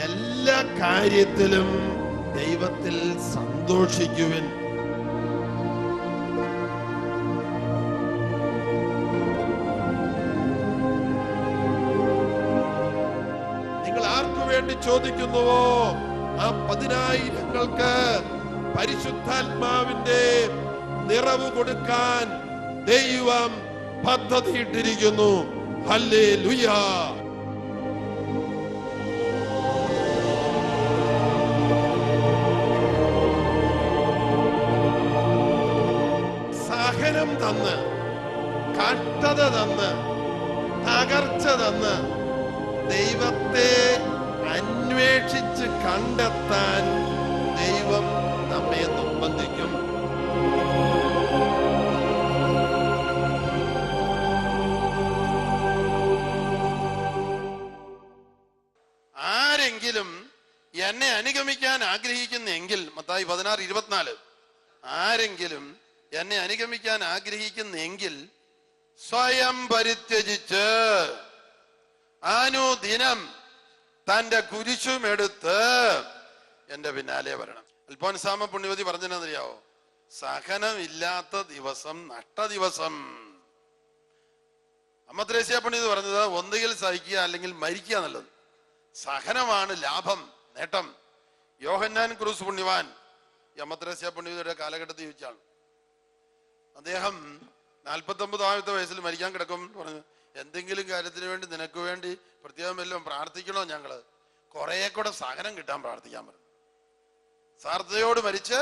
എല്ലാ കാര്യത്തിലും ദൈവത്തിൽ സന്തോഷിക്കുവിൻ. നിങ്ങൾ ആർക്കു വേണ്ടി ചോദിക്കുന്നുവോ ആ 10,000-ങ്ങൾക്ക് പരിശുദ്ധാത്മാവിന്റെ നിറവ് കൊടുക്കാൻ ദൈവം പദ്ധതിയിട്ടിരിക്കുന്നു. ഹല്ലേലൂയ. സഹനം തന്ന്, കഷ്ടത തന്ന്, തകർച്ച തന്ന് ദൈവത്തെ അന്വേഷിച്ച് കണ്ടെത്താൻ ദൈവം നമ്മെ നിർബന്ധിക്കും. ആരെങ്കിലും എന്നെ അനുഗമിക്കാൻ ആഗ്രഹിക്കുന്നെങ്കിൽ, മത്തായി 16:24, ആരെങ്കിലും എന്നെ അനുഗമിക്കാൻ ആഗ്രഹിക്കുന്നെങ്കിൽ സ്വയം പരിത്യജിച്ച് അനുദിനം തന്റെ കുരിശുമെടുത്ത് എന്റെ പിന്നാലെ വരണം. അൽഫോൻസാമ പുണ്യവതി പറഞ്ഞതെന്നറിയാവോ? സഹനമില്ലാത്ത ദിവസം നഷ്ട ദിവസം. അമ്മ ത്രേസ്യ പുണ്യവതി പറഞ്ഞത് ഒന്നുകിൽ സഹിക്കുക അല്ലെങ്കിൽ മരിക്കുക എന്നുള്ളത്. സഹനമാണ് ലാഭം, നേട്ടം. യോഹന്നാൻ ക്രൂസ് പുണ്യവാൻ അമ്മ ത്രേസ്യ പുണ്യവതിയുടെ കാലഘട്ടത്തിൽ ജീവിച്ചാണ്. അദ്ദേഹം 49-ാമത്തെ വയസ്സിൽ മരിക്കാൻ കിടക്കും പറഞ്ഞു, എന്തെങ്കിലും കാര്യത്തിന് വേണ്ടി നിനക്ക് വേണ്ടി പ്രത്യേകം വല്ലതും പ്രാർത്ഥിക്കണോ? ഞങ്ങള് കുറെ കൂടെ സഹനം കിട്ടാൻ പ്രാർത്ഥിക്കാൻ പറഞ്ഞു. സാർത്ഥതയോട് മരിച്ച്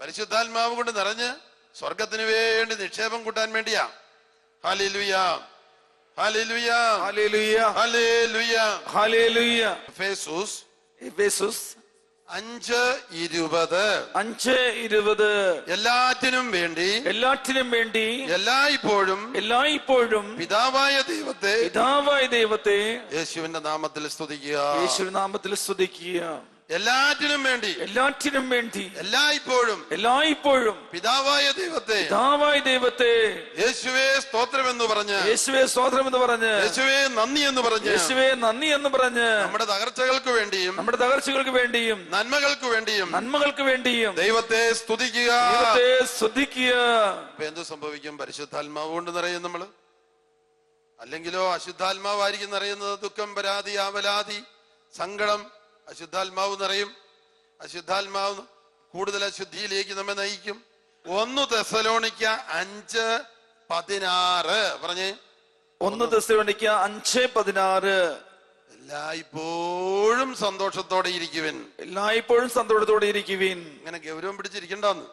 പരിശുദ്ധാത്മാവ് കൊണ്ട് നിറഞ്ഞ് സ്വർഗത്തിന് വേണ്ടി നിക്ഷേപം കൂട്ടാൻ വേണ്ടിയാ. Hallelujah, hallelujah, hallelujah, hallelujah, hallelujah. Ephesus 5:20 എല്ലാറ്റിനും വേണ്ടി എല്ലായ്പ്പോഴും പിതാവായ ദൈവത്തെ യേശുവിന്റെ നാമത്തിൽ സ്തുതിക്കുക. എല്ലാറ്റിനും വേണ്ടി എല്ലായ്പ്പോഴും പിതാവായ ദൈവത്തെ യേശുവേ സ്തോത്രം എന്ന് പറഞ്ഞ് യേശുവേ നന്ദി എന്ന് പറഞ്ഞ് നമ്മുടെ തകർച്ചകൾക്ക് വേണ്ടിയും നന്മകൾക്ക് വേണ്ടിയും ദൈവത്തെ സ്തുതിക്കുക. എന്ത് സംഭവിക്കും? പരിശുദ്ധാത്മാവ് കൊണ്ട് നിറയും നമ്മള്. അല്ലെങ്കിലോ അശുദ്ധാത്മാവായിരിക്കും നിറയുന്നത്. ദുഃഖം, പരാതി, ആവലാതി, സങ്കടം. അശുദ്ധാത്മാവ് നിറയും. അശുദ്ധാത്മാവ് കൂടുതൽ അശുദ്ധിയിലേക്ക് നമ്മെ നയിക്കും. 1 തെസ്സലോനിക്ക 5:16 പറഞ്ഞേ. 1 തെസ്സലോനിക്ക 5:16 എല്ലായ്പ്പോഴും സന്തോഷത്തോടെ ഇരിക്കുവിൻ. ഇങ്ങനെ ഗൗരവം പിടിച്ചിരിക്കണ്ടെന്ന്.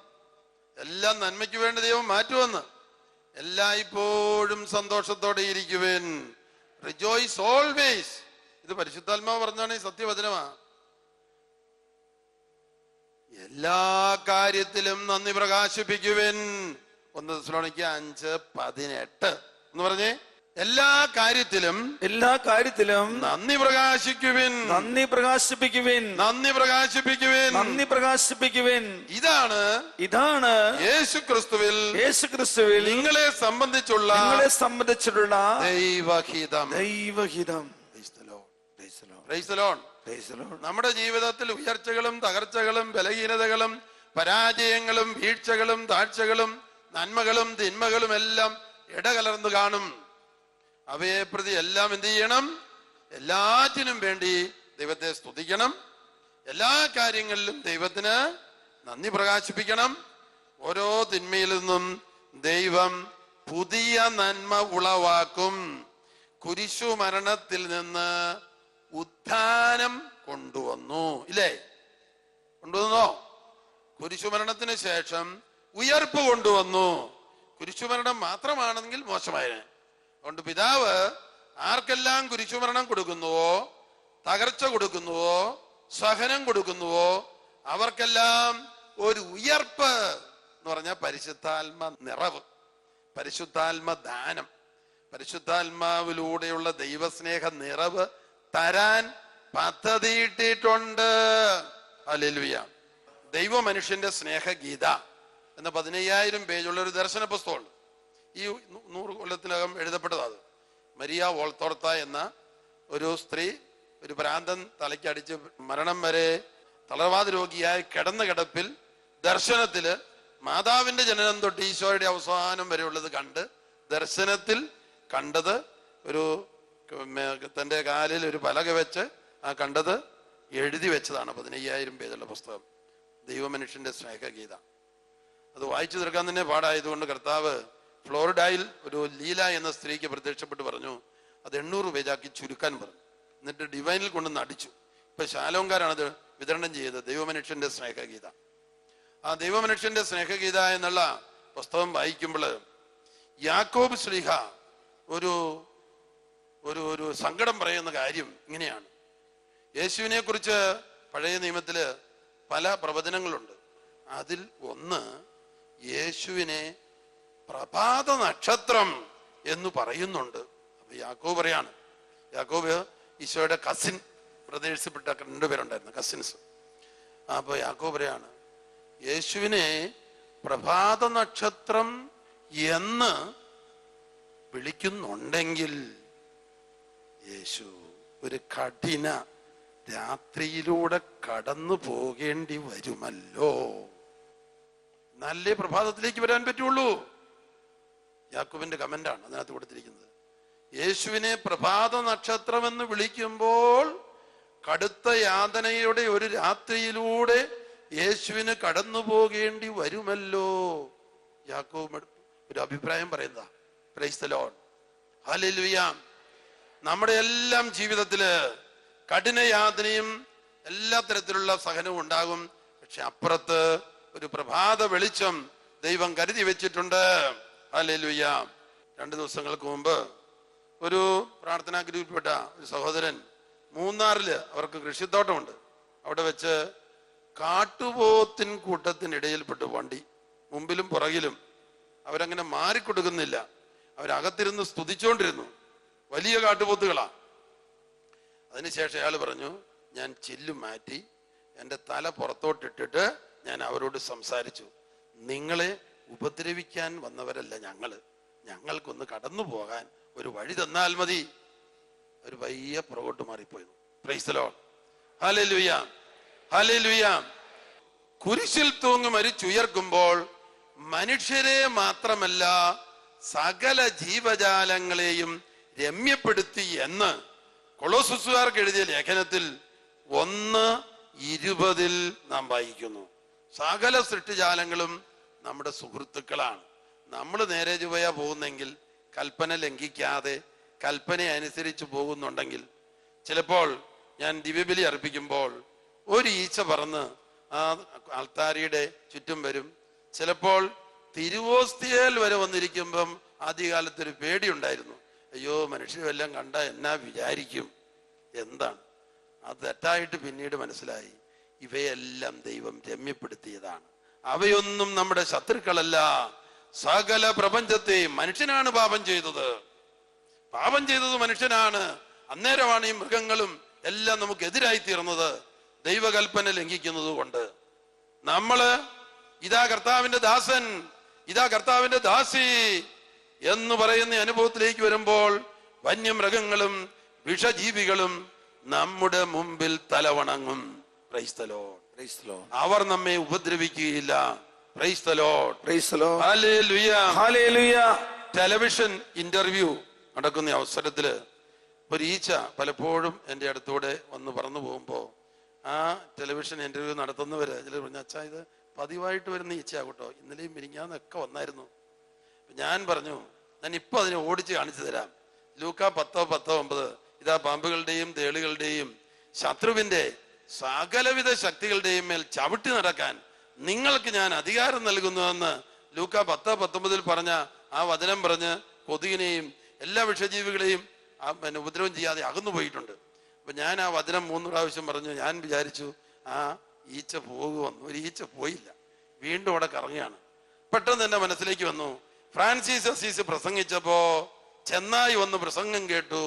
എല്ലാം നന്മയ്ക്ക് വേണ്ടി ദൈവം മാറ്റുമെന്ന്. എല്ലായ്പ്പോഴും സന്തോഷത്തോടെ ഇരിക്കുവിൻ. Rejoice always. ഇത് പരിശുദ്ധാത്മാവ് പറഞ്ഞാണ്, ഈ സത്യവചനമാ. എല്ലാ കാര്യത്തിലും നന്ദി പ്രകാശിപ്പിക്കുവിൻ. 1 തെസ്സലോനിക്ക 5:18 എന്ന് പറഞ്ഞേ. എല്ലാ കാര്യത്തിലും നന്ദി പ്രകാശിപ്പിക്കുവിൻ. ഇതാണ് യേശുക്രിസ്തുവിൽ നിങ്ങളെ സംബന്ധിച്ചുള്ള ദൈവഹിതം. നമ്മുടെ ജീവിതത്തിൽ ഉയർച്ചകളും തകർച്ചകളും ബലഹീനതകളും പരാജയങ്ങളും വീഴ്ചകളും താഴ്ചകളും നന്മകളും തിന്മകളും എല്ലാം ഇടകലർന്നു കാണും. അവയെ പ്രതി എല്ലാം എന്ത് ചെയ്യണം? എല്ലാറ്റിനും വേണ്ടി ദൈവത്തെ സ്തുതിക്കണം. എല്ലാ കാര്യങ്ങളിലും ദൈവത്തിന് നന്ദി പ്രകാശിപ്പിക്കണം. ഓരോ തിന്മയിൽ നിന്നും ദൈവം പുതിയ നന്മ ഉളവാക്കും. കുരിശു മരണത്തിൽ നിന്ന് ഉത്ഥാനം കൊണ്ടുവന്നു. ഇല്ലേ? കൊണ്ടുവന്നോ? കുരിശുമരണത്തിന് ശേഷം ഉയർപ്പ് കൊണ്ടുവന്നു. കുരിശുമരണം മാത്രമാണെങ്കിൽ മോശമായിരുന്നു. അതുകൊണ്ട് പിതാവ് ആർക്കെല്ലാം കുരിശുമരണം കൊടുക്കുന്നുവോ, തകർച്ച കൊടുക്കുന്നുവോ, സഹനം കൊടുക്കുന്നുവോ അവർക്കെല്ലാം ഒരു ഉയർപ്പ് എന്ന് പറഞ്ഞാൽ പരിശുദ്ധാത്മ നിറവ്, പരിശുദ്ധാത്മ ദാനം, പരിശുദ്ധാത്മാവിലൂടെയുള്ള ദൈവസ്നേഹ നിറവ് തരാൻ പദ്ധതിയിട്ടിട്ടുണ്ട്. ഹല്ലേലൂയ. ദൈവ മനുഷ്യന്റെ സ്നേഹഗീത എന്ന 15,000 പേജുള്ള ഒരു ദർശന പുസ്തകമുണ്ട്. ഈ 100 കൊല്ലത്തിനകം എഴുതപ്പെട്ടതാണ്. മരിയ വോൾത്തോർത്ത എന്ന ഒരു സ്ത്രീ, ഒരു ഭ്രാന്തൻ തലയ്ക്കടിച്ച് മരണം വരെ തളർവാദ രോഗിയായി കിടന്ന കിടപ്പിൽ ദർശനത്തില് മാതാവിന്റെ ജനനം തൊട്ട് ഈശോയുടെ അവസാനം വരെയുള്ളത് കണ്ട് ദർശനത്തിൽ കണ്ടത് ഒരു തന്റെ കാലിൽ ഒരു പലക വെച്ച് ആ കണ്ടത് എഴുതി വെച്ചതാണ് 15,000 പേജുള്ള പുസ്തകം, ദൈവമനുഷ്യന്റെ സ്നേഹഗീത. അത് വായിച്ചു തീർക്കാൻ തന്നെ പാടായതുകൊണ്ട് കർത്താവ് ഫ്ലോറിഡയിൽ ഒരു ലീല എന്ന സ്ത്രീക്ക് പ്രത്യക്ഷപ്പെട്ട് പറഞ്ഞു അത് 800 പേജാക്കി ചുരുക്കാൻ പറഞ്ഞു. എന്നിട്ട് ഡിവൈനിൽ കൊണ്ടുവന്ന് അടിച്ചു. ഇപ്പൊ ശാലോങ്കാരാണത് വിതരണം ചെയ്തത്, ദൈവമനുഷ്യന്റെ സ്നേഹഗീത. ആ ദൈവമനുഷ്യന്റെ സ്നേഹഗീത എന്നുള്ള പുസ്തകം വായിക്കുമ്പോൾ യാക്കോബ് ശ്ലീഹ ഒരു ഒരു ഒരു സങ്കടം പറയുന്ന കാര്യം ഇങ്ങനെയാണ്. യേശുവിനെ കുറിച്ച് പഴയ നിയമത്തില് പല പ്രവചനങ്ങളുണ്ട്. അതിൽ ഒന്ന് യേശുവിനെ പ്രഭാത നക്ഷത്രം എന്ന് പറയുന്നുണ്ട്. അപ്പൊ യാക്കോബ് പറയാണ്, യാക്കോബ് ഈശോയുടെ കസിൻ പ്രദേശപ്പെട്ട 2 പേരുണ്ടായിരുന്നു, കസിൻസ്. അപ്പൊ യാക്കോബ് പറയാണ് യേശുവിനെ പ്രഭാത നക്ഷത്രം എന്ന് വിളിക്കുന്നുണ്ടെങ്കിൽ യേശു ഒരു കഠിന രാത്രിയിലൂടെ കടന്നു പോകേണ്ടി വരുമല്ലോ. നല്ല പ്രഭാതത്തിലേക്ക് വരാൻ പറ്റുള്ളൂ. യാക്കോബിന്റെ കമന്റാണ് അതിനകത്ത് കൊടുത്തിരിക്കുന്നത്. യേശുവിനെ പ്രഭാത നക്ഷത്രം എന്ന് വിളിക്കുമ്പോൾ കടുത്ത യാതനയുടെ ഒരു രാത്രിയിലൂടെ യേശുവിന് കടന്നു പോകേണ്ടി വരുമല്ലോ. യാക്കോബ് ഒരു അഭിപ്രായം പറയുന്നതാ. Praise the Lord, hallelujah. നമ്മുടെ എല്ലാം ജീവിതത്തില് കഠിന യാതനയും എല്ലാ തരത്തിലുള്ള സഹനവും ഉണ്ടാകും. പക്ഷെ അപ്പുറത്ത് ഒരു പ്രഭാത വെളിച്ചം ദൈവം കരുതി വെച്ചിട്ടുണ്ട്. ഹല്ലേലൂയ. 2 ദിവസങ്ങൾക്ക് മുമ്പ് ഒരു പ്രാർത്ഥനാ ഗ്രൂപ്പിൽപ്പെട്ട ഒരു സഹോദരൻ മൂന്നാറില് അവർക്ക് കൃഷിത്തോട്ടമുണ്ട്. അവിടെ വെച്ച് കാട്ടുപോത്തിൻ കൂട്ടത്തിനിടയിൽപ്പെട്ടു വണ്ടി മുമ്പിലും പുറകിലും. അവരങ്ങനെ മാറിക്കൊടുക്കുന്നില്ല. അവരകത്തിരുന്ന് സ്തുതിച്ചുകൊണ്ടിരുന്നു. വലിയ കാട്ടുപോത്തുകളാ. അതിനുശേഷം അയാൾ പറഞ്ഞു, ഞാൻ ചില്ല് മാറ്റി എൻ്റെ തല പുറത്തോട്ടിട്ടിട്ട് ഞാൻ അവരോട് സംസാരിച്ചു. നിങ്ങളെ ഉപദ്രവിക്കാൻ വന്നവരല്ല ഞങ്ങൾക്കൊന്ന് കടന്നു പോകാൻ ഒരു വഴി തന്നാൽ മതി. ഒരു പയ്യെ പുറകോട്ട് മാറിപ്പോയി. Price the Lord, hallelujah, hallelujah. കുരിശിൽ തൂങ്ങി മരിച്ചുയർക്കുമ്പോൾ മനുഷ്യരെ മാത്രമല്ല സകല ജീവജാലങ്ങളെയും രമ്യപ്പെടുത്തി എന്ന് കൊളോസ്സുകാർക്ക് എഴുതിയ ലേഖനത്തിൽ 1:20 നാം വായിക്കുന്നു. സകല സൃഷ്ടിജാലങ്ങളും നമ്മുടെ സുഹൃത്തുക്കളാണ്. നമ്മൾ നേരെ ചൊവ്വയാ പോകുന്നെങ്കിൽ, കൽപ്പന ലംഘിക്കാതെ കൽപ്പന അനുസരിച്ച് പോകുന്നുണ്ടെങ്കിൽ, ചിലപ്പോൾ ഞാൻ ദിവ്യബലി അർപ്പിക്കുമ്പോൾ ഒരു ഈച്ച പറന്ന് ആ ആൾത്താരിയുടെ ചുറ്റും വരും. ചിലപ്പോൾ തിരുവോസ്തിയേൽ വരെ വന്നിരിക്കുമ്പം ആദ്യകാലത്തൊരു പേടിയുണ്ടായിരുന്നു. അയ്യോ, മനുഷ്യരെല്ലാം കണ്ട എന്നാ വിചാരിക്കും. എന്താണ് അത്? തെറ്റായിട്ട് പിന്നീട് മനസ്സിലായി, ഇവയെല്ലാം ദൈവം രമ്യപ്പെടുത്തിയതാണ്. അവയൊന്നും നമ്മുടെ ശത്രുക്കളല്ല. സകല പ്രപഞ്ചത്തെയും മനുഷ്യനാണ് പാപം ചെയ്തത് മനുഷ്യനാണ്. അന്നേരമാണ് ഈ മൃഗങ്ങളും എല്ലാം നമുക്ക് എതിരായി തീർന്നത്, ദൈവകൽപ്പന ലംഘിക്കുന്നത് കൊണ്ട്. നമ്മള് ഇതാ കർത്താവിന്റെ ദാസൻ, ഇതാ കർത്താവിന്റെ ദാസി എന്ന് പറയുന്ന അനുഭവത്തിലേക്ക് വരുമ്പോൾ വന്യമൃഗങ്ങളും വിഷജീവികളും നമ്മുടെ മുമ്പിൽ തലവണങ്ങും. Praise the Lord, praise the Lord. അവർ നമ്മെ ഉപദ്രവിക്കുകയില്ല. Praise the Lord, praise the Lord, hallelujah, hallelujah. Television interview നടക്കുന്ന അവസരത്തില് ഒരു ഈച്ച പലപ്പോഴും എൻ്റെ അടുത്തൂടെ വന്ന് പറന്നു പോകുമ്പോ ആ ടെലിവിഷൻ ഇന്റർവ്യൂ നടത്തുന്നവര് ചിലർ പറഞ്ഞു, അച്ഛാ ഇത് പതിവായിട്ട് വരുന്ന ഈച്ചയാകട്ടോ, ഇന്നലെയും മിനിഞ്ഞാന്നൊക്കെ വന്നായിരുന്നു. ഞാൻ പറഞ്ഞു, ഞാൻ ഇപ്പൊ അതിനെ ഓടിച്ച് കാണിച്ചു തരാം. ലൂക്കാ 10:9. ഇതാ പാമ്പുകളുടെയും തേളുകളുടെയും ശത്രുവിന്റെ സകലവിധ ശക്തികളുടെയും മേൽ ചവിട്ടി നടക്കാൻ നിങ്ങൾക്ക് ഞാൻ അധികാരം നൽകുന്നുവെന്ന് ലൂക്കാ 10:19 പറഞ്ഞ ആ വചനം പറഞ്ഞ് കൊതുകിനെയും എല്ലാ വിഷജീവികളെയും ഉപദ്രവം ചെയ്യാതെ അകന്നു പോയിട്ടുണ്ട്. അപ്പൊ ഞാൻ ആ വചനം 3 പ്രാവശ്യം പറഞ്ഞു. ഞാൻ വിചാരിച്ചു ആ ഈച്ച പോകുമെന്ന്. ഒരു ഈച്ച പോയില്ല, വീണ്ടും അവിടെ കറങ്ങുകയാണ്. പെട്ടെന്ന് എന്റെ മനസ്സിലേക്ക് വന്നു, ഫ്രാൻസിസ് അസീസ് പ്രസംഗിച്ചപ്പോ ചെന്നായി വന്ന് പ്രസംഗം കേട്ടു.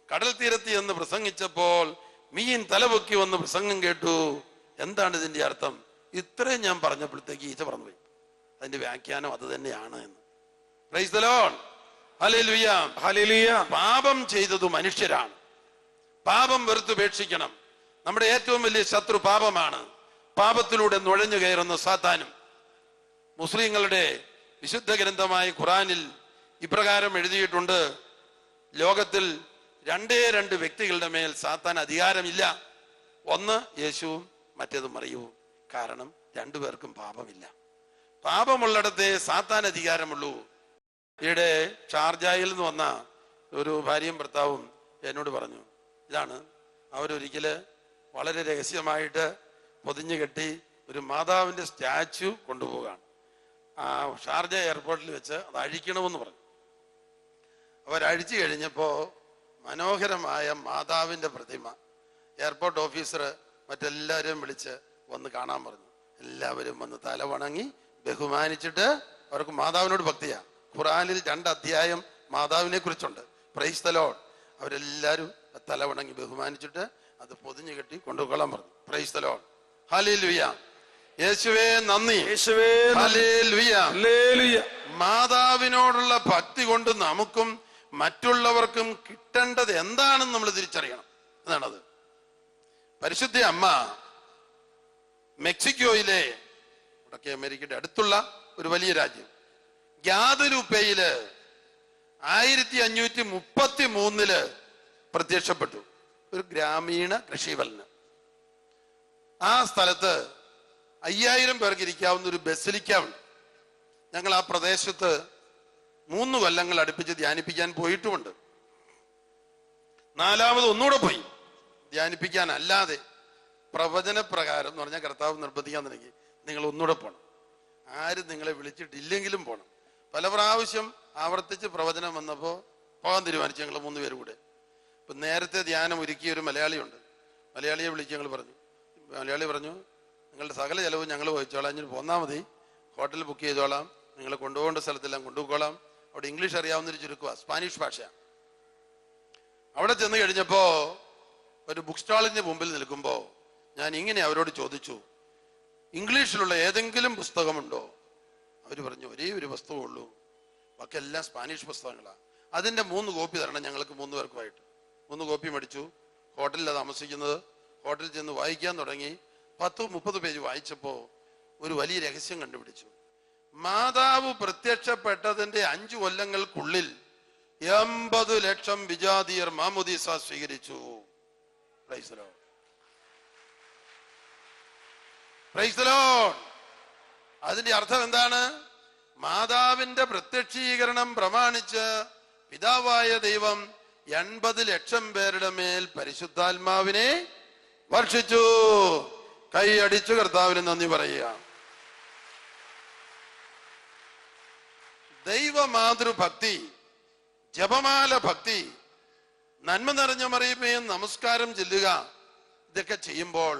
കടൽ തീരത്തി എന്ന് പ്രസംഗിച്ചപ്പോൾ മീൻ തലപൊക്കി വന്ന് പ്രസംഗം കേട്ടു. എന്താണ് ഇതിന്റെ അർത്ഥം? ഇത്രയും ഞാൻ പറഞ്ഞപ്പോഴത്തേക്ക് ഈച്ച പറന്നുപോയി. അതിന്റെ വ്യാഖ്യാനം അത് തന്നെയാണ് എന്ന്. Price the Lord, hallelujah, hallelujah. പാപം ചെയ്തത് മനുഷ്യരാണ്. പാപം വെറുത്തുപേക്ഷിക്കണം. നമ്മുടെ ഏറ്റവും വലിയ ശത്രു പാപമാണ്. പാപത്തിലൂടെ നുഴഞ്ഞു കയറുന്ന സാത്താനും. മുസ്ലിങ്ങളുടെ വിശുദ്ധ ഗ്രന്ഥമായ ഖുറാനിൽ ഇപ്രകാരം എഴുതിയിട്ടുണ്ട്: ലോകത്തിൽ രണ്ട് വ്യക്തികളുടെ മേൽ സാത്താൻ അധികാരമില്ല. ഒന്ന് യേശുവും മറ്റേത് മറിയവും. കാരണം രണ്ടുപേർക്കും പാപമില്ല. പാപമുള്ളിടത്തെ സാത്താൻ അധികാരമുള്ളൂ. ഈയിടെ ഷാർജയിൽ നിന്ന് വന്ന ഒരു ഭാര്യയും ഭർത്താവും എന്നോട് പറഞ്ഞു, ഇതാണ് അവരൊരിക്കല് വളരെ രഹസ്യമായിട്ട് പൊതിഞ്ഞു കെട്ടി ഒരു മാതാവിന്റെ സ്റ്റാച്ചു കൊണ്ടുപോവുകയാണ്. ആ ഷാർജ എയർപോർട്ടിൽ വെച്ച് അത് അഴിക്കണമെന്ന് പറഞ്ഞു. അവരഴിച്ചു കഴിഞ്ഞപ്പോ മനോഹരമായ മാതാവിന്റെ പ്രതിമ എയർപോർട്ട് ഓഫീസർ മറ്റെല്ലാവരെയും വിളിച്ച് വന്ന് കാണാൻ പറഞ്ഞു. എല്ലാവരും വന്ന് തല വണങ്ങി ബഹുമാനിച്ചിട്ട്, അവർക്ക് മാതാവിനോട് ഭക്തിയാ. ഖുറാനിൽ 2 അധ്യായം മാതാവിനെ കുറിച്ചുണ്ട്. Price the Lord. അവരെല്ലാവരും തല വണങ്ങി ബഹുമാനിച്ചിട്ട് അത് പൊതിഞ്ഞു കെട്ടി കൊണ്ടുപോകാൻ പറഞ്ഞു. Price the Lord. ഹല്ലേലൂയ. യേശുവേ നന്ദി. യേശുവേ ഹല്ലേലൂയ. ഹല്ലേലൂയ. മാതാവിനോടുള്ള ഭക്തി കൊണ്ട് നമുക്കും മറ്റുള്ളവർക്കും കിട്ടേണ്ടത് എന്താണെന്ന് നമ്മൾ തിരിച്ചറിയണം. എന്നാണത്. പരിശുദ്ധ അമ്മ മെക്സിക്കോയിലെ, വടക്കേ അമേരിക്കയുടെ അടുത്തുള്ള ഒരു വലിയ രാജ്യം, ഗ്യാദലൂപ്പയില് 1533 പ്രത്യക്ഷപ്പെട്ടു. ഒരു ഗ്രാമീണ കൃഷിവലന്. ആ സ്ഥലത്ത് 5000 പേർക്ക് ഇരിക്കാവുന്ന ഒരു ബസിലിക്ക ഉണ്ട്. ഞങ്ങൾ ആ പ്രദേശത്ത് 3 കൊല്ലങ്ങൾ അടുപ്പിച്ച് ധ്യാനിപ്പിക്കാൻ പോയിട്ടുമുണ്ട്. 4ാമത് ഒന്നുകൂടെ പോയി ധ്യാനിപ്പിക്കാൻ. അല്ലാതെ പ്രവചന പ്രകാരം എന്ന് പറഞ്ഞാൽ കർത്താവ് നിർബന്ധിക്കാൻ തുടങ്ങി, നിങ്ങൾ ഒന്നുകൂടെ പോകണം. ആരും നിങ്ങളെ വിളിച്ചിട്ടില്ലെങ്കിലും പോകണം. പല പ്രാവശ്യം ആവർത്തിച്ച് പ്രവചനം വന്നപ്പോൾ പോകാൻ തീരുമാനിച്ചു ഞങ്ങൾ 3 പേര് കൂടെ. ഇപ്പൊ നേരത്തെ ധ്യാനം ഒരുക്കിയ ഒരു മലയാളിയുണ്ട്. മലയാളിയെ വിളിച്ച് ഞങ്ങൾ പറഞ്ഞു. മലയാളി പറഞ്ഞു, നിങ്ങളുടെ സകല ചെലവും ഞങ്ങൾ വഹിച്ചോളാം, ഇനി പോന്നാൽ മതി, ഹോട്ടൽ ബുക്ക് ചെയ്തോളാം, നിങ്ങളെ കൊണ്ടുപോകേണ്ട സ്ഥലത്തെല്ലാം കൊണ്ടുപോയിക്കോളാം. അവിടെ ഇംഗ്ലീഷ് അറിയാവുന്നൊരു ചുരുക്കുക, സ്പാനിഷ് ഭാഷ. അവിടെ ചെന്ന് കഴിഞ്ഞപ്പോ ഒരു ബുക്ക് സ്റ്റാളിന്റെ മുമ്പിൽ നിൽക്കുമ്പോ ഞാൻ ഇങ്ങനെ അവരോട് ചോദിച്ചു, ഇംഗ്ലീഷിലുള്ള ഏതെങ്കിലും പുസ്തകമുണ്ടോ? അവർ പറഞ്ഞു, ഒരേ ഒരു പുസ്തകമുള്ളൂ, ബാക്കിയെല്ലാം സ്പാനിഷ് പുസ്തകങ്ങളാണ്. അതിന്റെ 3 കോപ്പി തരണം ഞങ്ങൾക്ക് 3 പേർക്കുമായിട്ട്. 3 കോപ്പി മേടിച്ചു. ഹോട്ടലിലാണ് താമസിക്കുന്നത്. ഹോട്ടലിൽ ചെന്ന് വായിക്കാൻ തുടങ്ങി. 10-30 പേജ് വായിച്ചപ്പോ ഒരു വലിയ രഹസ്യം കണ്ടുപിടിച്ചു. മാതാവ് പ്രത്യക്ഷപ്പെട്ടതിന്റെ 5 കൊല്ലങ്ങൾക്കുള്ളിൽ 80 ലക്ഷം വിജാതീയർ മാമോദീസ സ്വീകരിച്ചു. Price the Lord. Praise the Lord. അതിന്റെ അർത്ഥം എന്താണ്? മാതാവിന്റെ പ്രത്യക്ഷീകരണം പ്രമാണിച്ച് പിതാവായ ദൈവം 80 ലക്ഷം പേരുടെ മേൽ പരിശുദ്ധാത്മാവിനെ വർഷിച്ചു. കൈയടിച്ചു കർത്താവിന് നന്ദി പറയുക. ദൈവമാതൃഭക്തി, ജപമാല ഭക്തി, നന്മ നിറഞ്ഞ മറിയമേയും നമസ്കാരം ചെല്ലുക, ഇതൊക്കെ ചെയ്യുമ്പോൾ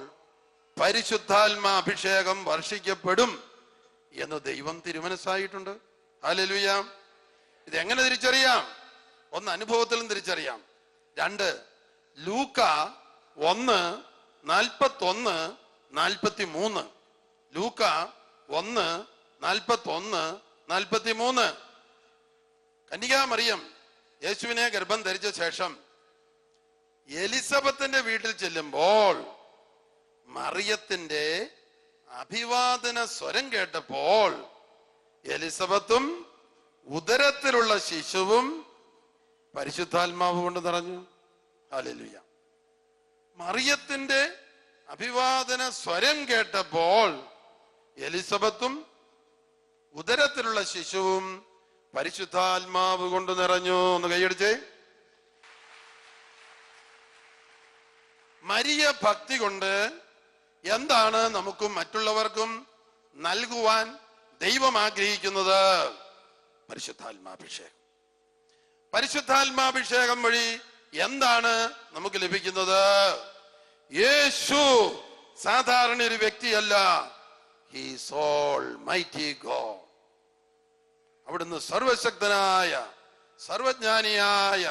പരിശുദ്ധാത്മാഭിഷേകം വർഷിക്കപ്പെടും എന്ന് ദൈവം തിരുമനസ്സായിട്ടുണ്ട്. ഹല്ലേലൂയ. ഇതെങ്ങനെ തിരിച്ചറിയാം? 1, അനുഭവത്തിലും തിരിച്ചറിയാം. 2, ലൂക്ക 1:41-43. ലൂക്ക 1:41-43. കന്യകാമറിയം യേശുവിനെ ഗർഭം ധരിച്ച ശേഷം എലിസബത്തിന്റെ വീട്ടിൽ ചെല്ലുമ്പോൾ മറിയത്തിന്റെ അഭിവാദന സ്വരം കേട്ടപ്പോൾ എലിസബത്തും ഉദരത്തിലുള്ള ശിശുവും പരിശുദ്ധാത്മാവ് കൊണ്ട് നിറഞ്ഞു. ഹല്ലേലൂയ. മറിയത്തിന്റെ അഭിവാദന സ്വരം കേട്ടപ്പോൾ എലിസബത്തും ഉദരത്തിലുള്ള ശിശുവും പരിശുദ്ധാത്മാവ് കൊണ്ട് നിറഞ്ഞു. ഒന്ന് കൈയടിച്ചേ. മരിയ ഭക്തി കൊണ്ട് എന്താണ് നമുക്കും മറ്റുള്ളവർക്കും നൽകുവാൻ ദൈവം ആഗ്രഹിക്കുന്നത്? പരിശുദ്ധാത്മാഭിഷേകം. പരിശുദ്ധാത്മാഭിഷേകം വഴി എന്താണ് നമുക്ക് ലഭിക്കുന്നത്? യേശു സാധാരണ ഒരു വ്യക്തിയല്ല. He is almighty God. അവിടുന്ന് സർവശക്തനായ, സർവജ്ഞാനിയായ,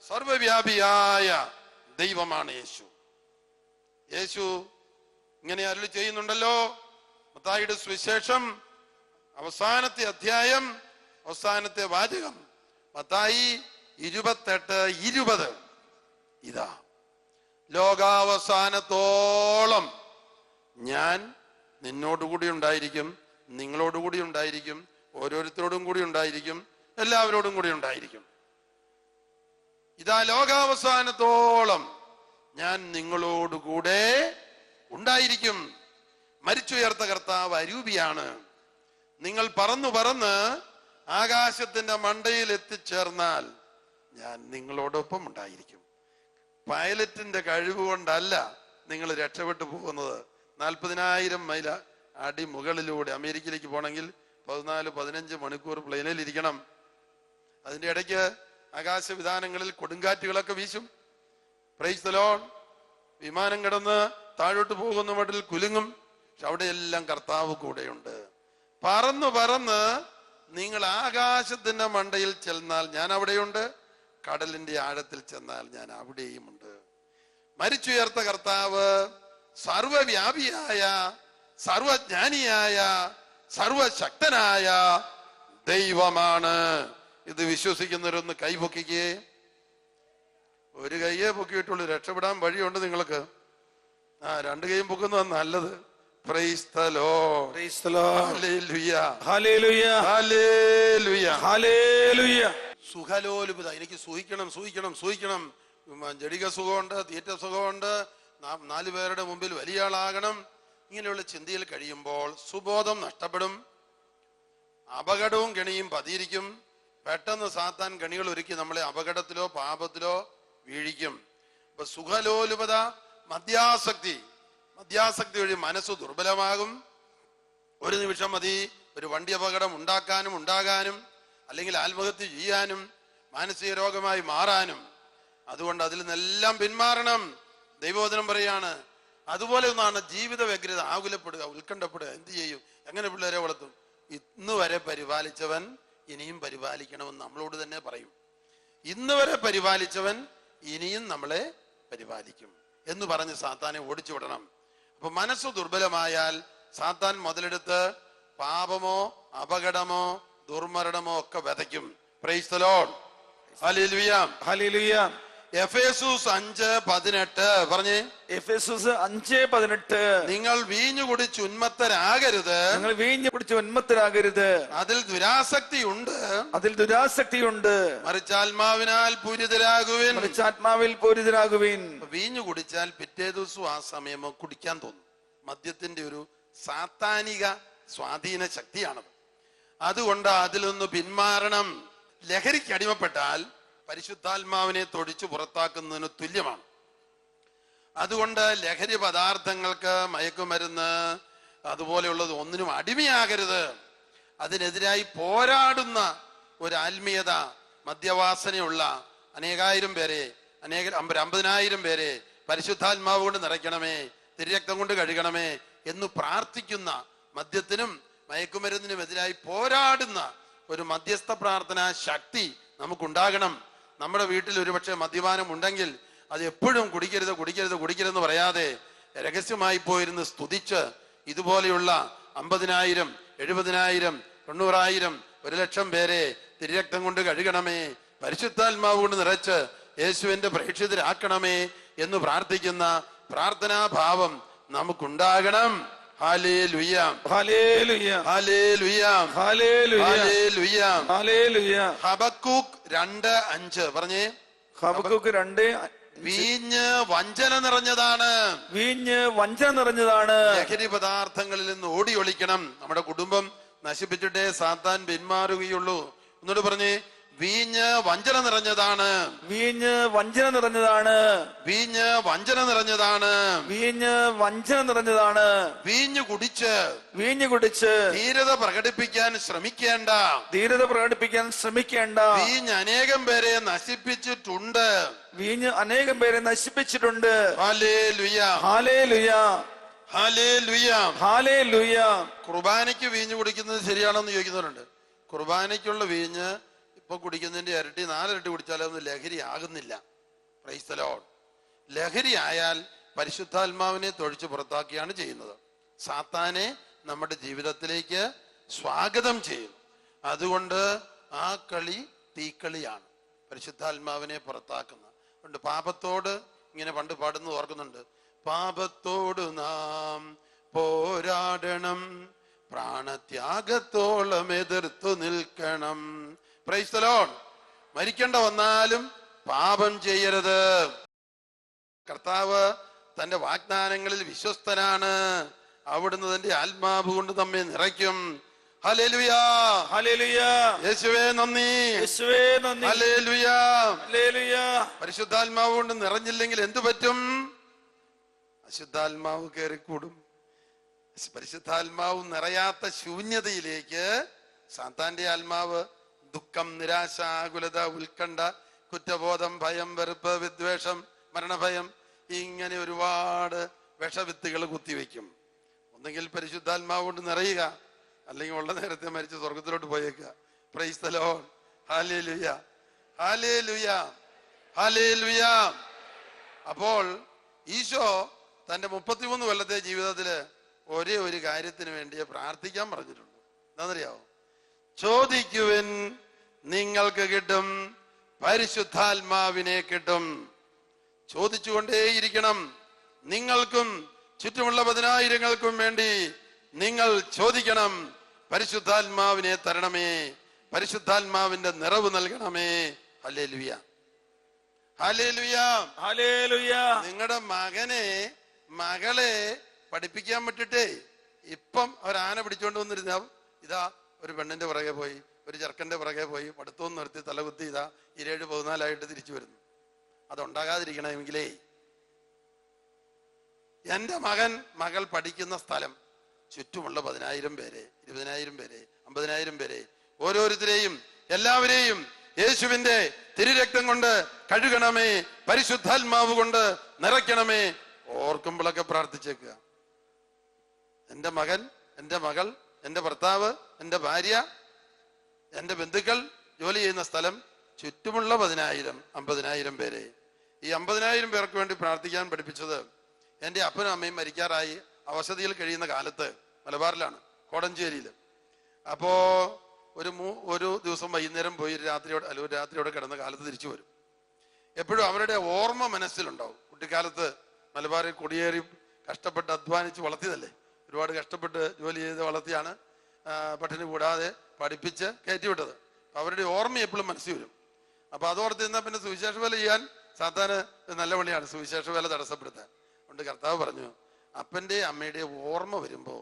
സർവവ്യാപിയായ ദൈവമാണ് യേശു. യേശു ഇങ്ങനെ അരുളി ചെയ്യുന്നുണ്ടല്ലോ. മത്തായിയുടെ സുവിശേഷം അവസാനത്തെ അധ്യായം, അവസാനത്തെ വാചകം, മത്തായി 28:20. ഇതാ ലോകാവസാനത്തോളം ഞാൻ നിന്നോടുകൂടി ഉണ്ടായിരിക്കും, നിങ്ങളോടുകൂടി ഉണ്ടായിരിക്കും, ഓരോരുത്തരോടും കൂടി ഉണ്ടായിരിക്കും, എല്ലാവരോടും കൂടി ഉണ്ടായിരിക്കും. ഇതാ ലോകാവസാനത്തോളം ഞാൻ നിങ്ങളോടുകൂടെ ഉണ്ടായിരിക്കും. മരിച്ചുയർത്ത കർത്താവ് അരൂപിയാണ്. നിങ്ങൾ പറന്നു പറന്ന് ആകാശത്തിന്റെ മണ്ടയിൽ എത്തിച്ചേർന്നാൽ ഞാൻ നിങ്ങളോടൊപ്പം ഉണ്ടായിരിക്കും. പൈലറ്റിന്റെ കഴിവ് കൊണ്ടല്ല നിങ്ങൾ രക്ഷപ്പെട്ടു പോകുന്നത്. 40,000 മൈൽ അടി മുകളിലൂടെ അമേരിക്കയിലേക്ക് പോകണമെങ്കിൽ 14-15 മണിക്കൂർ പ്ലെയിനിൽ ഇരിക്കണം. അതിന്റെ ഇടയ്ക്ക് ആകാശവിധാനങ്ങളിൽ കൊടുങ്കാറ്റുകളൊക്കെ വീശും. Price the Lord. വിമാനം കിടന്ന് താഴോട്ട് പോകുന്ന മട്ടിൽ കുലുങ്ങും. പക്ഷെ അവിടെയെല്ലാം കർത്താവ് കൂടെയുണ്ട്. പറന്ന് പറന്ന് നിങ്ങൾ ആകാശത്തിന്റെ മണ്ടയിൽ ചെന്നാൽ ഞാൻ അവിടെയുണ്ട്, കടലിന്റെ ആഴത്തിൽ ചെന്നാൽ ഞാൻ അവിടെയുമുണ്ട്. മരിച്ചുയർത്ത കർത്താവ് സർവവ്യാപിയായ, സർവജ്ഞാനിയായ, സർവശക്തനായ ദൈവമാണ്. ഇത് വിശ്വസിക്കുന്നവരൊന്ന് കൈപൊക്കിക്കേ. ഒരു കയ്യേ പൊക്കിയിട്ടുള്ളൂ, രക്ഷപ്പെടാൻ വഴിയുണ്ട് നിങ്ങൾക്ക്. 2 കൈയും പൊക്കുന്നതാണ് നല്ലത്. Praise the Lord. Praise the Lord. Hallelujah. Hallelujah. Hallelujah. Hallelujah. സുഖലോലുപത. എനിക്ക് സൂഹിക്കണം. ജടിക സുഖമുണ്ട്, തീറ്റ സുഖമുണ്ട്, 4 പേരുടെ മുമ്പിൽ വലിയ ആളാകണം. ഇങ്ങനെയുള്ള ചിന്തയിൽ കഴിയുമ്പോൾ സുബോധം നഷ്ടപ്പെടും, അപകടവും കെണിയും പതിയിരിക്കും. പെട്ടെന്ന് സാത്താൻ കണികൾ ഒരുക്കി നമ്മളെ അപകടത്തിലോ പാപത്തിലോ വീഴിക്കും. അപ്പൊ സുഖലോലുപത, മദ്യാസക്തി വഴി മനസ്സ് ദുർബലമാകും. ഒരു നിമിഷം മതി ഒരു വണ്ടി അപകടം ഉണ്ടാകാനും അല്ലെങ്കിൽ ആത്മഹത്യ ചെയ്യാനും മാനസിക രോഗമായി മാറാനും. അതുകൊണ്ട് അതിൽ നിന്നെല്ലാം പിന്മാറണം. ദൈവവചനം പറയാണ്. അതുപോലെ ഒന്നാണ് ജീവിത വ്യഗ്രത. ആകുലപ്പെടുക, ഉത്കണ്ഠപ്പെടുക. എന്ത് ചെയ്യും? എങ്ങനെ പിള്ളേരെ വളർത്തും? ഇന്ന് വരെ പരിപാലിച്ചവൻ ഇനിയും പരിപാലിക്കണമെന്ന് നമ്മളോട് തന്നെ പറയും. ഇന്ന് വരെ പരിപാലിച്ചവൻ ഇനിയും നമ്മളെ പരിപാലിക്കും എന്ന് പറഞ്ഞ് സാത്താനെ ഓടിച്ചു വിടണം. അപ്പൊ മനസ്സ് ദുർബലമായാൽ സാത്താൻ മുതലെടുത്ത് പാപമോ അപകടമോ ദുർമരണമോ ഒക്കെ വിതയ്ക്കും. Praise the Lord. Hallelujah. Hallelujah. എഫേസൂസ് 5:18 പറഞ്ഞേ. എഫേസൂസ് 5:18 നിങ്ങൾ വീഞ്ഞു കുടിച്ച് ഉന്മത്തരാകരുത്. അതിൽ ദുരാസക്തിയുണ്ട്. മറിച്ച് ആത്മാവിൽ പൂരിതരാകുവിൻ. വീഞ്ഞു കുടിച്ചാൽ പിറ്റേ ദിവസം ആ സമയമോ കുടിക്കാൻ തോന്നും. മദ്യത്തിന്റെ ഒരു സാത്താനിക സ്വാധീന ശക്തിയാണത്. അതുകൊണ്ട് അതിലൊന്ന് പിന്മാറണം. ലഹരിക്ക് അടിമപ്പെട്ടാൽ പരിശുദ്ധാത്മാവിനെ തൊടിച്ചു പുറത്താക്കുന്നതിന് തുല്യമാണ്. അതുകൊണ്ട് ലഹരി പദാർത്ഥങ്ങൾക്ക്, മയക്കുമരുന്ന് അതുപോലെയുള്ളത് ഒന്നിനും അടിമയാകരുത്. അതിനെതിരായി പോരാടുന്ന ഒരു ആത്മീയത, മദ്യവാസനയുള്ള 50,000 പേരെ 50,000 പേരെ പരിശുദ്ധാത്മാവ് കൊണ്ട് നിറയ്ക്കണമേ, തിരുരക്തം കൊണ്ട് കഴുകണമേ എന്ന് പ്രാർത്ഥിക്കുന്ന, മദ്യത്തിനും മയക്കുമരുന്നിനും എതിരായി പോരാടുന്ന ഒരു മധ്യസ്ഥ പ്രാർത്ഥനാ ശക്തി നമുക്കുണ്ടാകണം. നമ്മുടെ വീട്ടിൽ ഒരുപക്ഷെ മദ്യപാനം ഉണ്ടെങ്കിൽ അത് എപ്പോഴും കുടിക്കരുതെന്ന് പറയാതെ രഹസ്യമായി പോയിരുന്ന് സ്തുതിച്ച് ഇതുപോലെയുള്ള 50,000, 70,000, 90,000, 1,00,000 പേരെ തിരുരക്തം കൊണ്ട് കഴുകണമേ, പരിശുദ്ധാത്മാവ് കൊണ്ട് നിറച്ച് യേശുവിന്റെ പ്രേക്ഷിതരാക്കണമേ എന്ന് പ്രാർത്ഥിക്കുന്ന പ്രാർത്ഥനാഭാവം നമുക്കുണ്ടാകണം. Hallelujah. Hallelujah. Hallelujah. Hallelujah. Hallelujah. ഹബക്കൂക്ക് 2:5 പറഞ്ഞേ. ഹബക്കൂക്ക് 2:5 വീഞ്ഞ് വഞ്ചന നിറഞ്ഞതാണ്. ലഹരി പദാർത്ഥങ്ങളിൽ നിന്ന് ഓടി ഒളിക്കണം. നമ്മുടെ കുടുംബം നശിപ്പിച്ചിട്ടേ സാത്താൻ പിന്മാറുകയുള്ളൂ. എന്നോട് പറഞ്ഞേ. വീഞ്ഞ് വഞ്ചന നിറഞ്ഞതാണ്. വീഞ്ഞു കുടിച്ച് ധീരത പ്രകടിപ്പിക്കാൻ ശ്രമിക്കേണ്ട. വീഞ്ഞ് അനേകം പേരെ നശിപ്പിച്ചിട്ടുണ്ട്. ഹല്ലേലൂയ. ഹല്ലേലൂയ. ഹല്ലേലൂയ. ഹല്ലേലൂയ. കുർബാനയ്ക്ക് വീഞ്ഞ് കുടിക്കുന്നത് ശരിയാണെന്ന് ചോദിക്കുന്നവരുണ്ട്. കുർബാനയ്ക്കുള്ള വീഞ്ഞ് ഇപ്പൊ കുടിക്കുന്നതിന്റെ ഇരട്ടി 4 ഇരട്ടി കുടിച്ചാലൊന്നും ലഹരി ആകുന്നില്ല. Price the Lord. ലഹരി ആയാൽ പരിശുദ്ധാത്മാവിനെ തൊഴിച്ച് പുറത്താക്കിയാണ് ചെയ്യുന്നത്. സാത്താനെ നമ്മുടെ ജീവിതത്തിലേക്ക് സ്വാഗതം ചെയ്യുന്നു. അതുകൊണ്ട് ആ കളി തീക്കളിയാണ്, പരിശുദ്ധാത്മാവിനെ പുറത്താക്കുന്ന. അതുകൊണ്ട് പാപത്തോട് ഇങ്ങനെ പണ്ട് പാടുന്നത് ഓർക്കുന്നുണ്ട്. പാപത്തോട് നാം പോരാടണം, പ്രാണത്യാഗത്തോളം എതിർത്തു നിൽക്കണം. Price the Lord. മരിക്കേണ്ട വന്നാലും പാപം ചെയ്യരുത്. കർത്താവ് തന്റെ വാഗ്ദാനങ്ങളിൽ വിശ്വസ്തനാണ്. അവിടുന്ന് തന്റെ ആത്മാവ് കൊണ്ട് നമ്മെ നിറയ്ക്കും. ഹല്ലേലൂയാ, ഹല്ലേലൂയാ. യേശുവേ നന്ദി, യേശുവേ നന്ദി. ഹല്ലേലൂയാ. ഹല്ലേലൂയാ. പരിശുദ്ധാത്മാവ് കൊണ്ട് നിറഞ്ഞില്ലെങ്കിൽ എന്തു പറ്റും? അശുദ്ധാത്മാവ് കയറിക്കൂടും. പരിശുദ്ധാത്മാവ് നിറയാത്ത ശൂന്യതയിലേക്ക് സാത്താന്റെ ആത്മാവ് ദുഃഖം, നിരാശ, ആകുലത, ഉത്കണ്ഠ, കുറ്റബോധം, ഭയം, വെറുപ്പ്, വിദ്വേഷം, മരണഭയം, ഇങ്ങനെ ഒരുപാട് വിഷവിത്തുകൾ കുത്തിവെക്കും. ഒന്നെങ്കിൽ പരിശുദ്ധാത്മാവ് കൊണ്ട് നിറയുക, അല്ലെങ്കിൽ ഉള്ള നേരത്തെ മരിച്ച് സ്വർഗത്തിലോട്ട് പോയേക്കുക. Praise the Lord. Hallelujah, hallelujah, hallelujah. അപ്പോൾ ഈശോ തന്റെ 33 കൊല്ലത്തെ ജീവിതത്തില് ഒരേ ഒരു കാര്യത്തിന് വേണ്ടിയേ പ്രാർത്ഥിക്കാൻ പറഞ്ഞിട്ടുള്ളൂ. എന്താണെന്നറിയാവോ? ചോദിക്കുവിൻ നിങ്ങൾക്ക് കിട്ടും, പരിശുദ്ധാത്മാവിനെ കിട്ടും. ചോദിച്ചുകൊണ്ടേയിരിക്കണം. നിങ്ങൾക്കും ചുറ്റുമുള്ള 10,000-കൾക്കും വേണ്ടി നിങ്ങൾ ചോദിക്കണം. പരിശുദ്ധാത്മാവിനെ തരണമേ, പരിശുദ്ധാത്മാവിന്റെ നിറവ് നൽകണമേ. Hallelujah, hallelujah, hallelujah. നിങ്ങളുടെ മകളെ പഠിപ്പിക്കാൻ പറ്റിട്ടേ ഇപ്പം ഒരാന പിടിച്ചോണ്ട് വന്നിരുന്ന ഇതാ ഒരു പെണ്ണിന്റെ പുറകെ പോയി, ഒരു ചെറുക്കന്റെ പുറകെ പോയി, പഠിത്തവും നിർത്തി തലകുത്തി ഇതാ 17-14 തിരിച്ചു വരുന്നു. അതുണ്ടാകാതിരിക്കണമെങ്കിലേ എന്റെ മകൾ പഠിക്കുന്ന സ്ഥലം ചുറ്റുമുള്ള 10,000 പേരെ, 20,000 പേരെ, 50,000 പേരെ, ഓരോരുത്തരെയും എല്ലാവരെയും യേശുവിന്റെ തിരുരക്തം കൊണ്ട് കഴുകണമേ, പരിശുദ്ധാത്മാവ് കൊണ്ട് നിറയ്ക്കണമേ. ഓർക്കുമ്പോഴൊക്കെ പ്രാർത്ഥിച്ചേക്കുക. എന്റെ മകൻ, എന്റെ മകൾ, എന്റെ ഭർത്താവ്, എന്റെ ഭാര്യ, എന്റെ ബന്ധുക്കൾ ജോലി ചെയ്യുന്ന സ്ഥലം ചുറ്റുമുള്ള 10,000, 50,000 പേരെ. ഈ 50,000 പേർക്ക് വേണ്ടി പ്രാർത്ഥിക്കാൻ പഠിപ്പിച്ചത് എൻ്റെ അപ്പനും അമ്മയും മരിക്കാറായി അവശതയിൽ കഴിയുന്ന കാലത്ത് മലബാറിലാണ്, കോടഞ്ചേരിയിൽ. അപ്പോ ഒരു ദിവസം വൈകുന്നേരം പോയി രാത്രിയോടെ കിടന്ന കാലത്ത് തിരിച്ചു വരും. എപ്പോഴും അവരുടെ ഓർമ്മ മനസ്സിലുണ്ടാവും. കുട്ടിക്കാലത്ത് മലബാറിൽ കുടിയേറി കഷ്ടപ്പെട്ട് അധ്വാനിച്ച് വളർത്തിയതല്ലേ, ഒരുപാട് കഷ്ടപ്പെട്ട് ജോലി ചെയ്ത് വളർത്തിയാണ് പട്ടിണി കൂടാതെ പഠിപ്പിച്ച് കയറ്റിവിട്ടത്. അവരുടെ ഓർമ്മ എപ്പോഴും മനസ്സിൽ വരും. അപ്പൊ അതോർത്ത് നിന്നാൽ പിന്നെ സുവിശേഷ വേല ചെയ്യാൻ സാധാരണ നല്ല പണിയാണ് സുവിശേഷ വേല തടസ്സപ്പെടുത്താൻ. അതുകൊണ്ട് കർത്താവ് പറഞ്ഞു, അപ്പന്റെ അമ്മയുടെ ഓർമ്മ വരുമ്പോ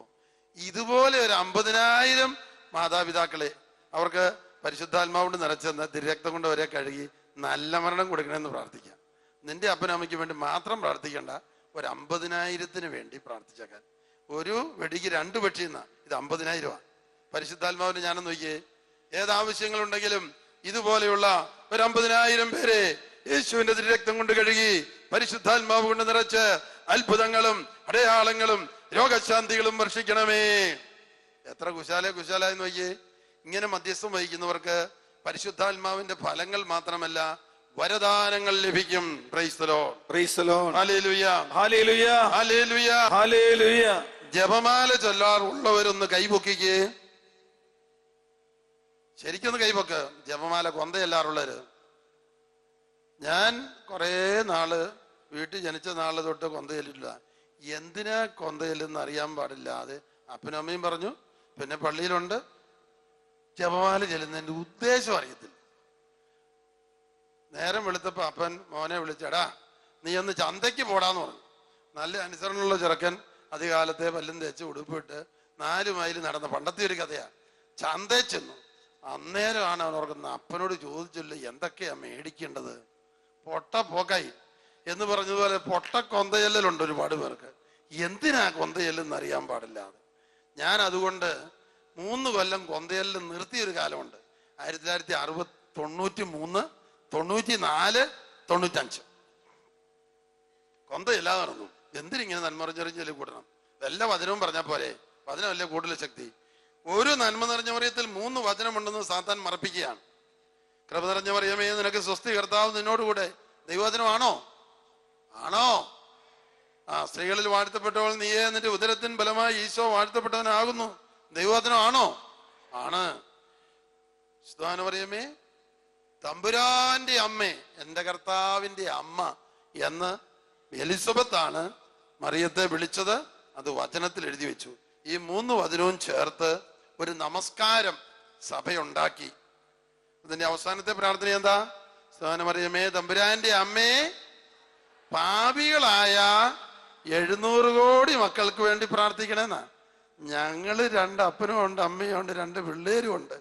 ഇതുപോലെ ഒരു 50,000 മാതാപിതാക്കളെ അവർക്ക് പരിശുദ്ധാത്മാവുകൊണ്ട് നിറച്ചെന്ന് തിരുരക്തം കൊണ്ട് അവരെ കഴുകി നല്ല മരണം കൊടുക്കണമെന്ന് പ്രാർത്ഥിക്കാം. നിന്റെ അപ്പനും അമ്മയ്ക്ക് വേണ്ടി മാത്രം പ്രാർത്ഥിക്കേണ്ട, ഒരു 50,000-ത്തിന് വേണ്ടി പ്രാർത്ഥിച്ചേക്കാൻ. ഒരു വെടിക്ക് 2 പക്ഷി എന്നാ, ഇത് 50,000 പരിശുദ്ധാത്മാവിന് ഞാനെന്ന് നോക്കിയേ. ഏതാവശ്യങ്ങളുണ്ടെങ്കിലും ഇതുപോലെയുള്ള ഒരു 50,000 പേരെ യേശുവിന്റെ തിരുരക്തം കൊണ്ട് കഴുകി പരിശുദ്ധാത്മാവ് കൊണ്ട് നിറച്ച് അത്ഭുതങ്ങളും അടയാളങ്ങളും രോഗശാന്തികളും വർഷിക്കണമേ. എത്ര കുശാലായി നോക്കിയേ. ഇങ്ങനെ മധ്യസ്ഥം വഹിക്കുന്നവർക്ക് പരിശുദ്ധാത്മാവിന്റെ ഫലങ്ങൾ മാത്രമല്ല വരദാനങ്ങൾ ലഭിക്കും. Price the Lord, praise the Lord. Hallelujah, hallelujah, hallelujah, hallelujah. ജപമാല ചൊല്ലാറുള്ളവരൊന്ന് കൈപൊക്കിക്കേ. ശരിക്കൊന്ന് കൈപൊക്ക്. ജപമാല കൊന്തയല്ലാറുള്ളവര്. ഞാൻ കുറെ നാള് വീട്ടിൽ ജനിച്ച നാള് തൊട്ട് കൊന്തയിലില്ല. എന്തിനാ കൊന്തയില്ലെന്ന് അറിയാൻ പാടില്ലാതെ അപ്പനും അമ്മയും പറഞ്ഞു. പിന്നെ പള്ളിയിലുണ്ട്. ജപമാല ചെല്ലുന്നതിന്റെ ഉദ്ദേശം അറിയത്തില്ല. നേരം വെളുത്തപ്പോ അപ്പൻ മോനെ വിളിച്ചടാ നീ ഒന്ന് ചന്തയ്ക്ക് പോടാന്ന് പറഞ്ഞു. നല്ല അനുസരണമുള്ള ചെറുക്കൻ അധികാലത്തെ പല്ലും തേച്ച് ഉടുപ്പിട്ട് 4 മൈൽ നടന്ന പണ്ടത്തെ ഒരു കഥയാ. ചന്തയിൽ ചെന്നു. അന്നേരമാണ് അവൻ ഓർക്കുന്നത്, അപ്പനോട് ചോദിച്ചില്ല എന്തൊക്കെയാ മേടിക്കേണ്ടത്. പൊട്ട പോക്കായി എന്ന് പറഞ്ഞതുപോലെ പൊട്ട കൊന്തയല്ലുണ്ട് ഒരുപാട് പേർക്ക്. എന്തിനാ കൊന്തയല്ലെന്ന് അറിയാൻ പാടില്ലാതെ ഞാൻ അതുകൊണ്ട് 3 കൊല്ലം കൊന്തയല്ല് നിർത്തിയൊരു കാലമുണ്ട്. 1993, 94, 95 കൊന്തയില്ലാതെ നടന്നു. എന്തിനിങ്ങനെ നന്മറിഞ്ഞറിഞ്ഞല് കൂടണം? വല്ല വചനവും പറഞ്ഞാൽ പോലെ. വചനമല്ലേ കൂടുതൽ ശക്തി. ഒരു നന്മ നിറഞ്ഞ മറിയത്തിൽ 3 വചനമുണ്ടെന്ന് സാത്താൻ മറപ്പിക്കുകയാണ്. കൃപ നിറഞ്ഞ മറിയമേ നിനക്ക് സ്വസ്തി, കർത്താവ് നിന്നോടുകൂടെ. ദൈവവചനമാണോ? ആണോ? സ്ത്രീകളിൽ വാഴ്ത്തപ്പെട്ടവൾ നീയേ, നിന്റെ ഉദരത്തിൻ ബലമായി ഈശോ വാഴ്ത്തപ്പെട്ടവനാകുന്നു. ദൈവവചനമാണോ? ആണ്. സുധാന മറിയമേ തമ്പുരാന്റെ അമ്മേ, എന്റെ കർത്താവിന്റെ അമ്മ എന്ന് എലിസബത്താണ് മറിയത്തെ വിളിച്ചത്. അത് വചനത്തിൽ എഴുതി വെച്ചു. ഈ 3 വചനവും ചേർത്ത് ഒരു നമസ്കാരം സഭയുണ്ടാക്കി. ഇതിന്റെ അവസാനത്തെ പ്രാർത്ഥന എന്താ? മറിയമേ തമ്പുരാന്റെ അമ്മേ, പാപികളായ 700 കോടി മക്കൾക്ക് വേണ്ടി പ്രാർത്ഥിക്കണേന്നാ. ഞങ്ങള് 2 അപ്പനും ഉണ്ട്, അമ്മയും ഉണ്ട്, 2 പിള്ളേരും ഉണ്ട്.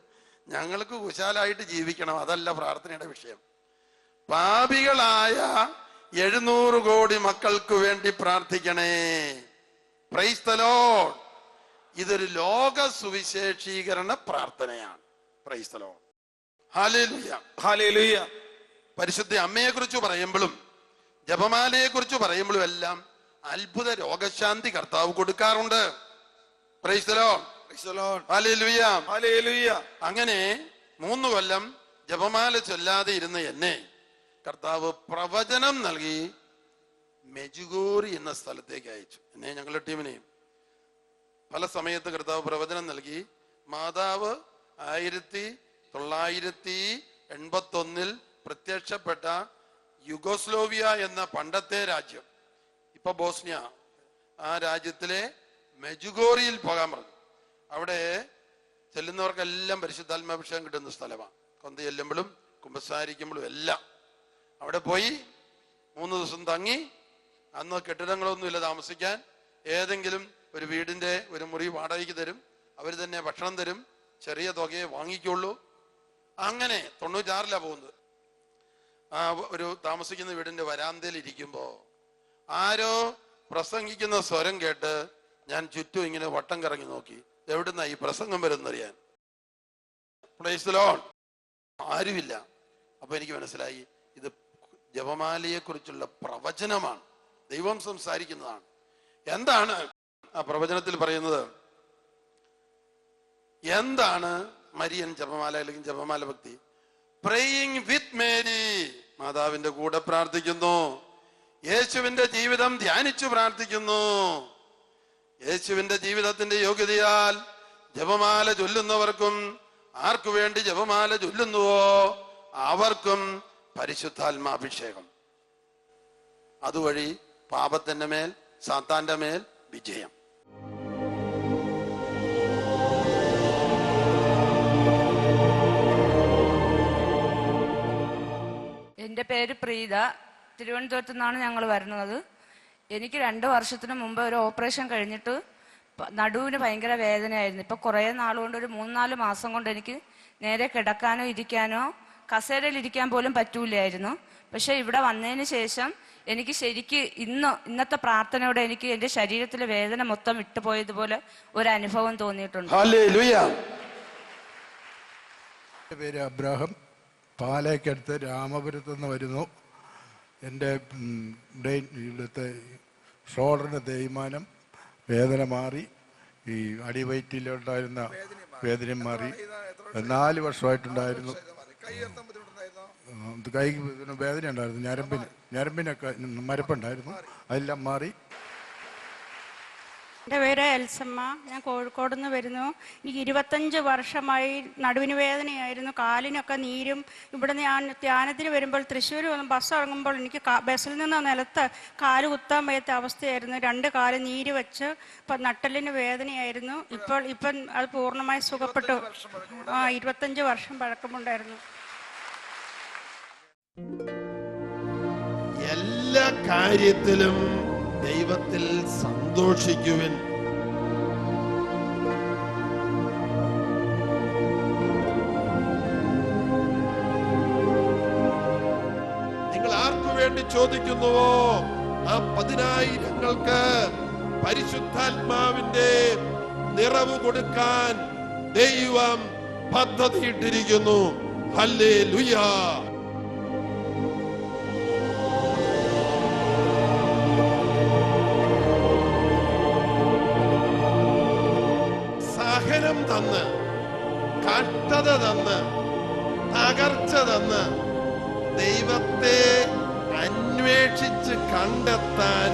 ഞങ്ങൾക്ക് കുശാലായിട്ട് ജീവിക്കണം. അതല്ല പ്രാർത്ഥനയുടെ വിഷയം. പാപികളായ 700 കോടി മക്കൾക്ക് വേണ്ടി പ്രാർത്ഥിക്കണേ. Price the Lord. ഇതൊരു ലോക സുവിശേഷീകരണ പ്രാർത്ഥനയാണ്. Price the Lord. Hallelujah, hallelujah. പരിശുദ്ധ അമ്മയെ കുറിച്ച് പറയുമ്പോഴും ജപമാലയെ കുറിച്ച് പറയുമ്പോഴും എല്ലാം അത്ഭുത രോഗശാന്തി കർത്താവ് കൊടുക്കാറുണ്ട്. Price the Lord, praise the Lord. Hallelujah, hallelujah. അങ്ങനെ 3 കൊല്ലം ജപമാല ചൊല്ലാതെ ഇരുന്ന എന്നെ കർത്താവ് പ്രവചനം നൽകി മെജുഗോറി എന്ന സ്ഥലത്തേക്ക് അയച്ചു. എന്നെ ഞങ്ങളുടെ ടീമിനെയും പല സമയത്ത് കർത്താവ് പ്രവചനം നൽകി. മാതാവ് 1981 പ്രത്യക്ഷപ്പെട്ട യുഗോസ്ലോവിയ എന്ന പണ്ടത്തെ രാജ്യം, ഇപ്പൊ ബോസ്നിയ, ആ രാജ്യത്തിലെ മെജുഗോറിയിൽ പോകാൻ പറഞ്ഞു. അവിടെ ചെല്ലുന്നവർക്കെല്ലാം പരിശുദ്ധാത്മാഭിഷേകം കിട്ടുന്ന സ്ഥലമാണ്. കൊന്ത ചെല്ലുമ്പോഴും കുമ്പസാരിക്കുമ്പോഴും എല്ലാം അവിടെ പോയി 3 ദിവസം തങ്ങി. അന്ന് കെട്ടിടങ്ങളൊന്നുമില്ല താമസിക്കാൻ. ഏതെങ്കിലും ഒരു വീടിന്റെ ഒരു മുറി വാടകയ്ക്ക് തരും. അവർ തന്നെ ഭക്ഷണം തരും. ചെറിയ തുകയെ വാങ്ങിക്കുള്ളൂ. അങ്ങനെ 96 പോകുന്നത്. ആ ഒരു താമസിക്കുന്ന വീടിന്റെ വരാന്തയിൽ ഇരിക്കുമ്പോ ആരോ പ്രസംഗിക്കുന്ന സ്വരം കേട്ട് ഞാൻ ചുറ്റും ഇങ്ങനെ വട്ടം കറങ്ങി നോക്കി. എവിടുന്നാ ഈ പ്രസംഗം വരുന്നറിയാൻ. Price the Lord. ആരുമില്ല. അപ്പൊ എനിക്ക് മനസ്സിലായി ഇത് ജപമാലയെ കുറിച്ചുള്ള പ്രവചനമാണ്. ദൈവം സംസാരിക്കുന്നതാണ്. എന്താണ് ആ പ്രവചനത്തിൽ പറയുന്നത്? എന്താണ് മരിയൻ ജപമാല അല്ലെങ്കിൽ ജപമാല ഭക്തി? പ്രേയിങ് വിത്ത് മേരി, മാതാവിന്റെ കൂടെ പ്രാർത്ഥിക്കുന്നു. യേശുവിന്റെ ജീവിതം ധ്യാനിച്ചു പ്രാർത്ഥിക്കുന്നു. യേശുവിന്റെ ജീവിതത്തിന്റെ യോഗ്യതയാൽ ജപമാല ചൊല്ലുന്നവർക്കും ആർക്കു വേണ്ടി ജപമാല ചൊല്ലുന്നുവോ അവർക്കും പരിശുദ്ധാത്മാഭിഷേകം. അതുവഴി പാപത്തിന്റെ മേൽ, സാത്താന്റെ മേൽ വിജയം. എൻ്റെ പേര് പ്രീത. തിരുവനന്തപുരത്തു നിന്നാണ് ഞങ്ങൾ വരുന്നത്. എനിക്ക് 2 വർഷത്തിന് മുമ്പ് ഒരു ഓപ്പറേഷൻ കഴിഞ്ഞിട്ട് നടുവിന് ഭയങ്കര വേദനയായിരുന്നു. ഇപ്പൊ കുറേ നാളുകൊണ്ട്, ഒരു 3-4 മാസം കൊണ്ട് എനിക്ക് നേരെ കിടക്കാനോ ഇരിക്കാനോ കസേരയിൽ ഇരിക്കാൻ പോലും പറ്റൂലായിരുന്നു. പക്ഷെ ഇവിടെ വന്നതിന് ശേഷം എനിക്ക് ശരിക്ക് ഇന്നത്തെ പ്രാർത്ഥനയോടെ എനിക്ക് എൻ്റെ ശരീരത്തിലെ വേദന മൊത്തം വിട്ടുപോയതുപോലെ ഒരു അനുഭവം തോന്നിയിട്ടുണ്ട്. ഹല്ലേലൂയ. എൻ്റെ പേര് അബ്രാഹം. പാലയ്ക്കടുത്ത് രാമപുരത്ത് നിന്ന് വരുന്നു. എൻ്റെ ഇവിടുത്തെ ഷോൾഡറിൻ്റെ തേയ്മാനം വേദന മാറി. ഈ അടിവയറ്റിലുണ്ടായിരുന്ന വേദനയും മാറി. 4 വർഷമായിട്ടുണ്ടായിരുന്നു. കൈ വേദന ഉണ്ടായിരുന്നു. ഞരമ്പിനൊക്കെ മരപ്പുണ്ടായിരുന്നു. അതെല്ലാം മാറി. എൻ്റെ പേര് എൽസമ്മ. ഞാൻ കോഴിക്കോട് നിന്ന് വരുന്നു. എനിക്ക് 25 വർഷമായി നടുവിന് വേദനയായിരുന്നു. കാലിനൊക്കെ നീരും. ഇവിടുന്ന് ഞാൻ ധ്യാനത്തിന് വരുമ്പോൾ തൃശ്ശൂർ വന്ന് ബസ് ഇറങ്ങുമ്പോൾ എനിക്ക് ബസ്സിൽ നിന്ന് നിലത്ത് കാല് കുത്താൻ വയ്യാത്ത അവസ്ഥയായിരുന്നു. 2 കാല് നീര് വെച്ച് ഇപ്പം നട്ടലിന് വേദനയായിരുന്നു. ഇപ്പം അത് പൂർണ്ണമായി സുഖപ്പെട്ടു. 25 വർഷം പഴക്കമുണ്ടായിരുന്നു. എല്ലാ കാര്യത്തിലും ദൈവത്തിൽ സന്തോഷിക്കുവിൻ. നിങ്ങൾ ആർക്കു വേണ്ടി ചോദിക്കുന്നുവോ ആ 10,000-ങ്ങൾക്ക് പരിശുദ്ധാത്മാവിന്റെ നിറവ് കൊടുക്കാൻ ദൈവം പദ്ധതിയിട്ടിരിക്കുന്നു. ഹല്ലേലൂയ. സഹനം തന്ന്, കഷ്ടത തന്ന്, തകർച്ച തന്ന് ദൈവത്തെ അന്വേഷിച്ച് കണ്ടെത്താൻ